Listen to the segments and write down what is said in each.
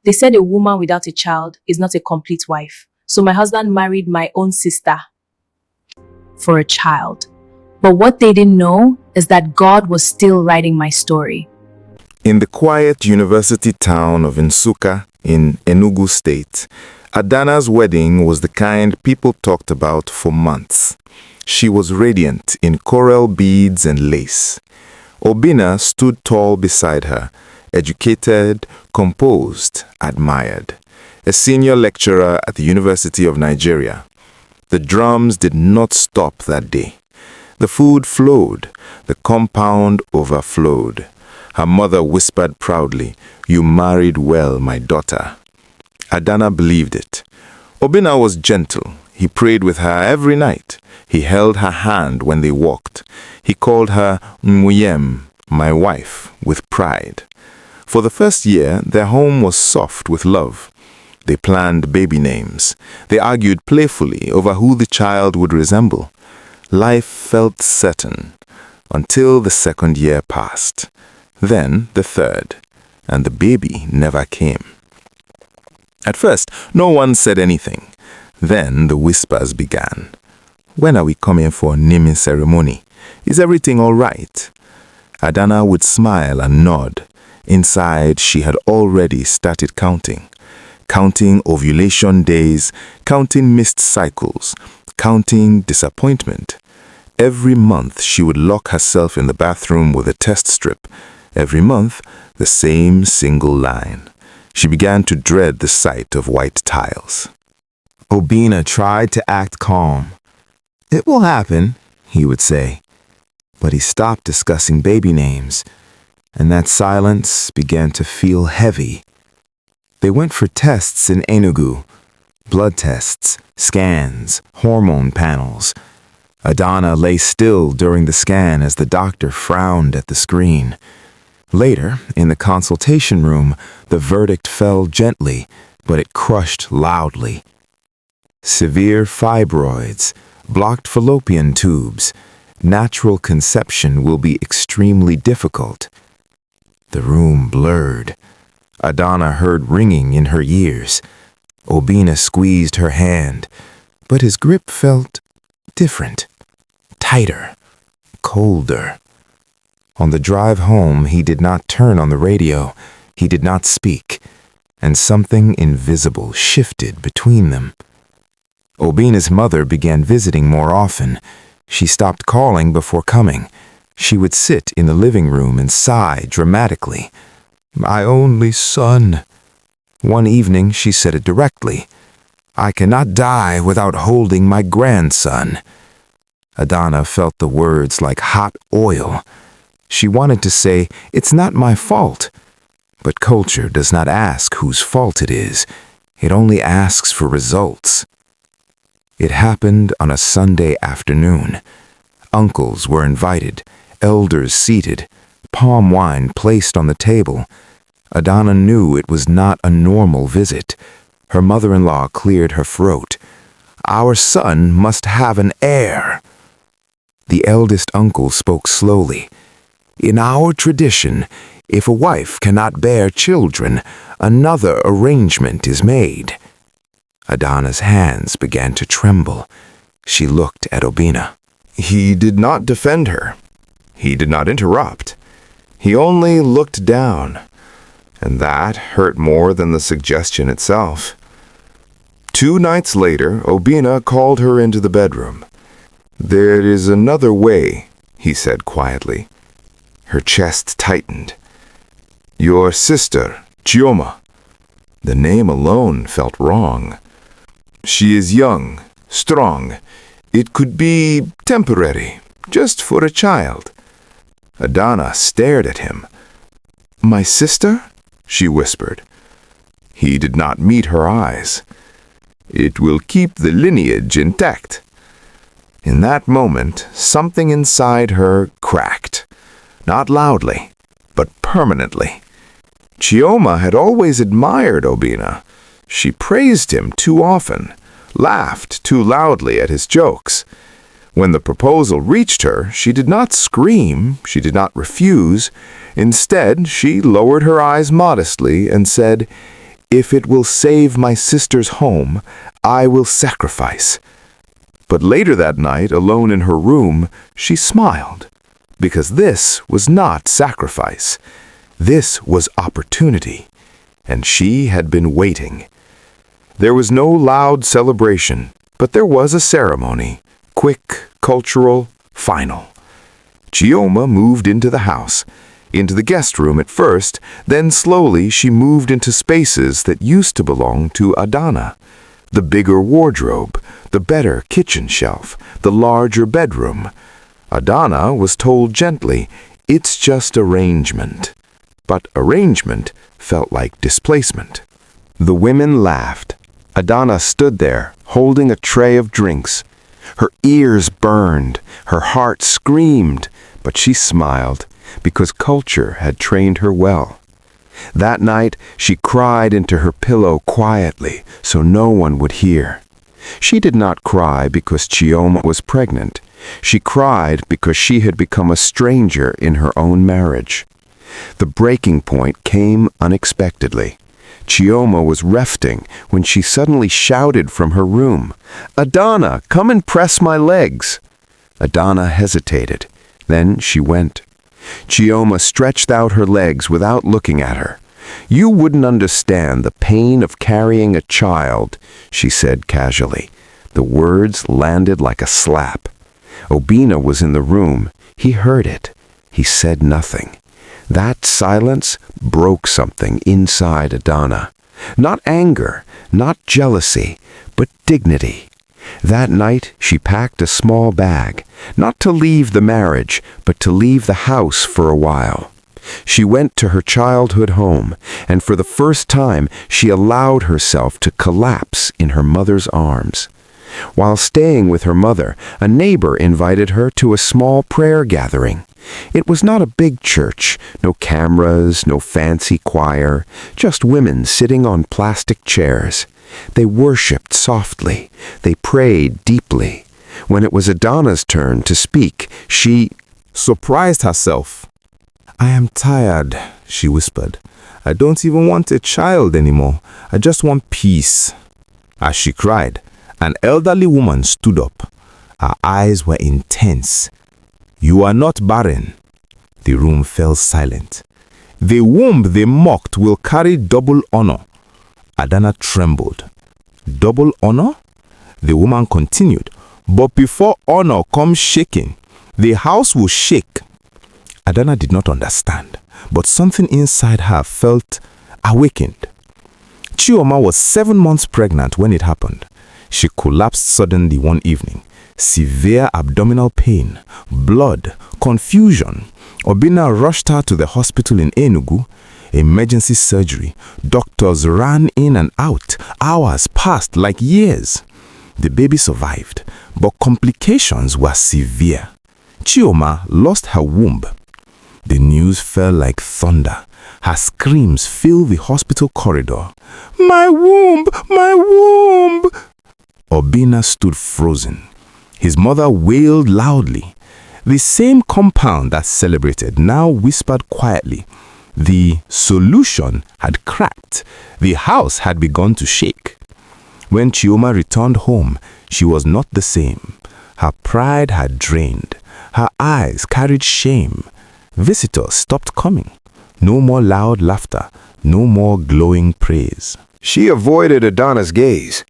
They said a woman without a child is not a complete wife. So my husband married my own sister for a child. But what they didn't know is that God was still writing my story. In the quiet university town of Nsukka in Enugu State, Adanna's wedding was the kind people talked about for months. She was radiant in coral beads and lace. Obinna stood tall beside her, educated, composed, admired. A senior lecturer at the University of Nigeria. The drums did not stop that day. The food flowed, the compound overflowed. Her mother whispered proudly, "You married well, my daughter." Adanna believed it. Obinna was gentle. He prayed with her every night. He held her hand when they walked. He called her Nguyem, my wife, with pride. For the first year, their home was soft with love. They planned baby names. They argued playfully over who the child would resemble. Life felt certain until the second year passed. Then the third, and the baby never came. At first, no one said anything. Then the whispers began. "When are we coming for a naming ceremony? Is everything all right?" Adanna would smile and nod. Inside, she had already started counting. Counting ovulation days, counting missed cycles, counting disappointment. Every month, she would lock herself in the bathroom with a test strip. Every month, the same single line. She began to dread the sight of white tiles. Obinna tried to act calm. "It will happen," he would say. But he stopped discussing baby names, and that silence began to feel heavy. They went for tests in Enugu. Blood tests, scans, hormone panels. Adanna lay still during the scan as the doctor frowned at the screen. Later, in the consultation room, the verdict fell gently, but it crushed loudly. Severe fibroids, blocked fallopian tubes. Natural conception will be extremely difficult. The room blurred. Adanna heard ringing in her ears. Obinna squeezed her hand, but his grip felt different, tighter, colder. On the drive home, he did not turn on the radio. He did not speak, and something invisible shifted between them. Obinna's mother began visiting more often. She stopped calling before coming. She would sit in the living room and sigh dramatically. "My only son." One evening, she said it directly. "I cannot die without holding my grandson." Adanna felt the words like hot oil. She wanted to say, "It's not my fault." But culture does not ask whose fault it is. It only asks for results. It happened on a Sunday afternoon. Uncles were invited, elders seated, palm wine placed on the table. Adanna knew it was not a normal visit. Her mother-in-law cleared her throat. "Our son must have an heir." The eldest uncle spoke slowly. "In our tradition, if a wife cannot bear children, another arrangement is made." Adanna's hands began to tremble. She looked at Obinna. He did not defend her. He did not interrupt. He only looked down, and that hurt more than the suggestion itself. 2 nights later, Obinna called her into the bedroom. "There is another way," he said quietly. Her chest tightened. "Your sister, Chioma." The name alone felt wrong. "She is young, strong. It could be temporary, just for a child." Adanna stared at him. "My sister?" she whispered. He did not meet her eyes. "It will keep the lineage intact." In that moment, something inside her cracked. Not loudly, but permanently. Chioma had always admired Obinna. She praised him too often, laughed too loudly at his jokes. When the proposal reached her, she did not scream, she did not refuse. Instead, she lowered her eyes modestly and said, If it will save my sister's home, I will sacrifice. But later that night, alone in her room, she smiled, because this was not sacrifice. This was opportunity, and she had been waiting. There was no loud celebration, but there was a ceremony, quick, cultural, final. Chioma moved into the house, into the guest room at first, then slowly she moved into spaces that used to belong to Adanna. The bigger wardrobe, the better kitchen shelf, the larger bedroom. Adanna was told gently, "It's just arrangement." But arrangement felt like displacement. The women laughed. Adanna stood there, holding a tray of drinks. Her ears burned, her heart screamed, but she smiled, because culture had trained her well. That night, she cried into her pillow quietly, so no one would hear. She did not cry because Chioma was pregnant. She cried because she had become a stranger in her own marriage. The breaking point came unexpectedly. Chioma was resting when she suddenly shouted from her room, "Adanna, come and press my legs." Adanna hesitated. Then she went. Chioma stretched out her legs without looking at her. "You wouldn't understand the pain of carrying a child," she said casually. The words landed like a slap. Obinna was in the room. He heard it. He said nothing. That silence broke something inside Adanna. Not anger, not jealousy, but dignity. That night she packed a small bag, not to leave the marriage, but to leave the house for a while. She went to her childhood home, and for the first time she allowed herself to collapse in her mother's arms. While staying with her mother, a neighbor invited her to a small prayer gathering. It was not a big church, no cameras, no fancy choir, just women sitting on plastic chairs. They worshipped softly. They prayed deeply. When it was Adanna's turn to speak, she surprised herself. "I am tired," she whispered. "I don't even want a child anymore. I just want peace." As she cried, an elderly woman stood up. Her eyes were intense. "You are not barren." The room fell silent. "The womb they mocked will carry double honor." Adanna trembled. "Double honor?" The woman continued. "But before honor comes shaking, the house will shake." Adanna did not understand, but something inside her felt awakened. Chioma was 7 months pregnant when it happened. She collapsed suddenly one evening. Severe abdominal pain, blood, confusion. Obinna rushed her to the hospital in Enugu. Emergency surgery. Doctors ran in and out. Hours passed like years. The baby survived, but complications were severe. Chioma lost her womb. The news fell like thunder. Her screams filled the hospital corridor. "My womb! My womb!" Obinna stood frozen. His mother wailed loudly. The same compound that celebrated now whispered quietly. The solution had cracked. The house had begun to shake. When Chioma returned home, she was not the same. Her pride had drained. Her eyes carried shame. Visitors stopped coming. No more loud laughter. No more glowing praise. She avoided Adanna's gaze.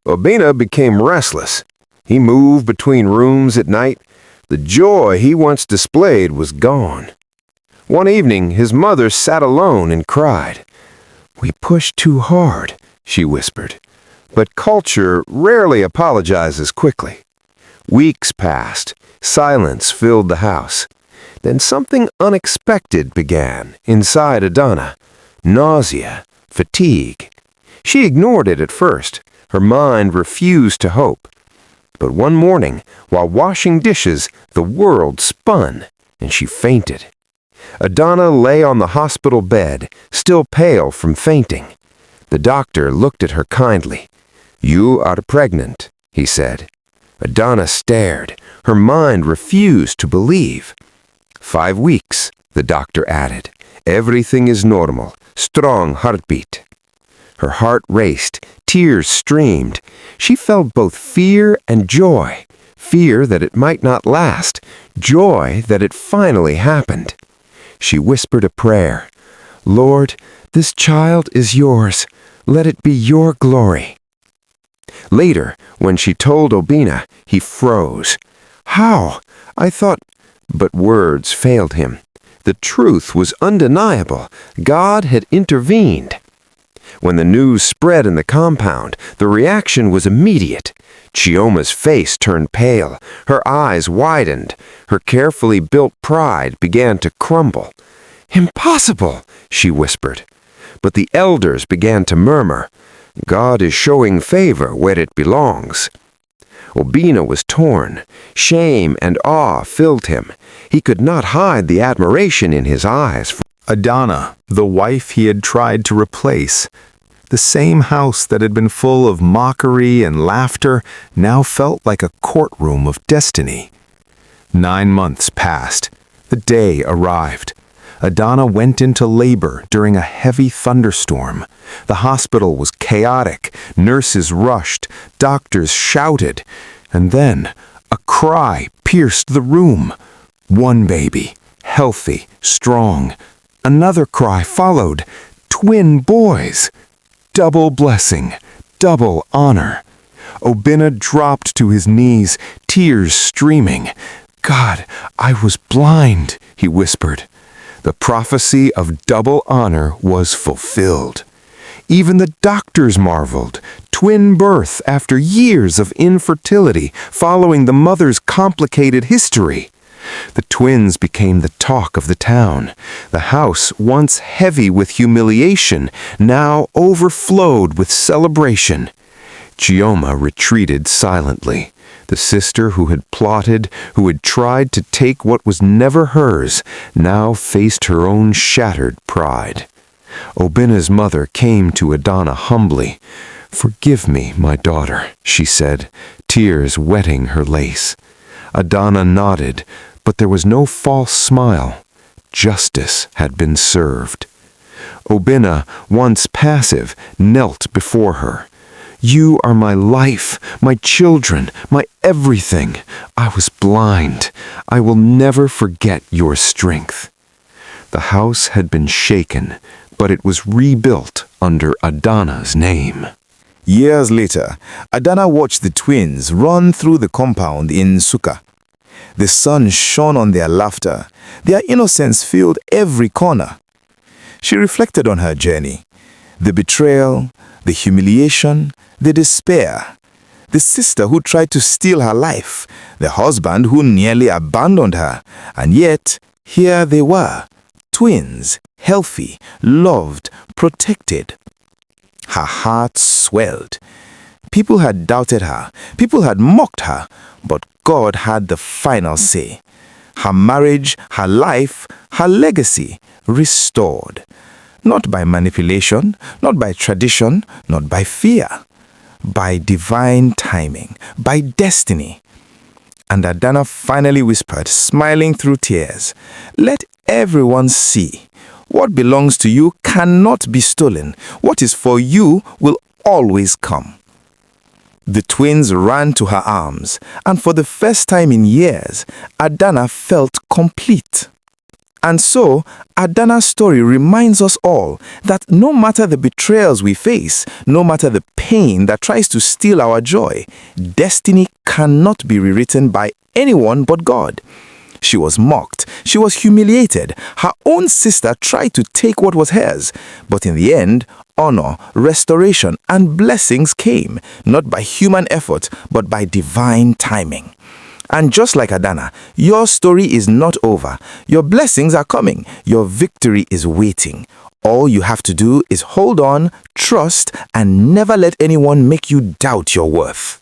Obinna became restless. He moved between rooms at night. The joy he once displayed was gone. One evening, his mother sat alone and cried. "We pushed too hard," she whispered. But culture rarely apologizes quickly. Weeks passed. Silence filled the house. Then something unexpected began inside Adanna. Nausea, fatigue. She ignored it at first. Her mind refused to hope. But one morning, while washing dishes, the world spun, and she fainted. Adanna lay on the hospital bed, still pale from fainting. The doctor looked at her kindly. "You are pregnant," he said. Adanna stared. Her mind refused to believe. 5 weeks, the doctor added. "Everything is normal. Strong heartbeat." Her heart raced, tears streamed. She felt both fear and joy. Fear that it might not last, joy that it finally happened. She whispered a prayer. Lord, this child is yours. Let it be your glory. Later, when she told Obinna, he froze. How? I thought... But words failed him. The truth was undeniable. God had intervened. When the news spread in the compound, the reaction was immediate. Chioma's face turned pale. Her eyes widened. Her carefully built pride began to crumble. Impossible, she whispered. But the elders began to murmur. God is showing favor where it belongs. Obinna was torn. Shame and awe filled him. He could not hide the admiration in his eyes. Adanna, the wife he had tried to replace. The same house that had been full of mockery and laughter now felt like a courtroom of destiny. 9 months passed. The day arrived. Adanna went into labor during a heavy thunderstorm. The hospital was chaotic. Nurses rushed. Doctors shouted. And then a cry pierced the room. One baby, healthy, strong. Another cry followed. Twin boys. Double blessing, double honor. Obinna dropped to his knees, tears streaming. God, I was blind, he whispered. The prophecy of double honor was fulfilled. Even the doctors marveled. Twin birth after years of infertility, following the mother's complicated history. The twins became the talk of the town. The house, once heavy with humiliation, now overflowed with celebration. Chioma retreated silently. The sister who had plotted, who had tried to take what was never hers, now faced her own shattered pride. Obinna's mother came to Adanna humbly. "Forgive me, my daughter," she said, tears wetting her lace. Adanna nodded, but there was no false smile. Justice had been served. Obinna, once passive, knelt before her. "You are my life, my children, my everything. I was blind. I will never forget your strength." The house had been shaken, but it was rebuilt under Adanna's name. Years later, Adanna watched the twins run through the compound in Nsukka. The sun shone on their laughter. Their innocence filled every corner. She reflected on her journey. The betrayal, the humiliation, the despair. The sister who tried to steal her life. The husband who nearly abandoned her. And yet, here they were. Twins, healthy, loved, protected. Her heart swelled. People had doubted her. People had mocked her. But God had the final say. Her marriage, her life, her legacy restored. Not by manipulation, not by tradition, not by fear. By divine timing, by destiny. And Adanna finally whispered, smiling through tears, "Let everyone see. What belongs to you cannot be stolen. What is for you will always come." The twins ran to her arms, and for the first time in years, Adanna felt complete. And so, Adanna's story reminds us all that no matter the betrayals we face, no matter the pain that tries to steal our joy, destiny cannot be rewritten by anyone but God. She was mocked. She was humiliated. Her own sister tried to take what was hers. But in the end, honor, restoration, and blessings came, not by human effort, but by divine timing. And just like Adanna, your story is not over. Your blessings are coming. Your victory is waiting. All you have to do is hold on, trust, and never let anyone make you doubt your worth.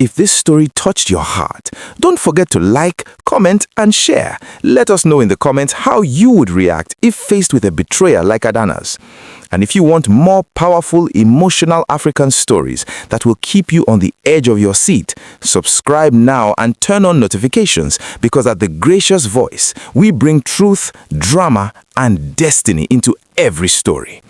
If this story touched your heart, don't forget to like, comment, and share. Let us know in the comments how you would react if faced with a betrayal like Adanna's. And if you want more powerful, emotional African stories that will keep you on the edge of your seat, subscribe now and turn on notifications, because at The Gracious Voice, we bring truth, drama, and destiny into every story.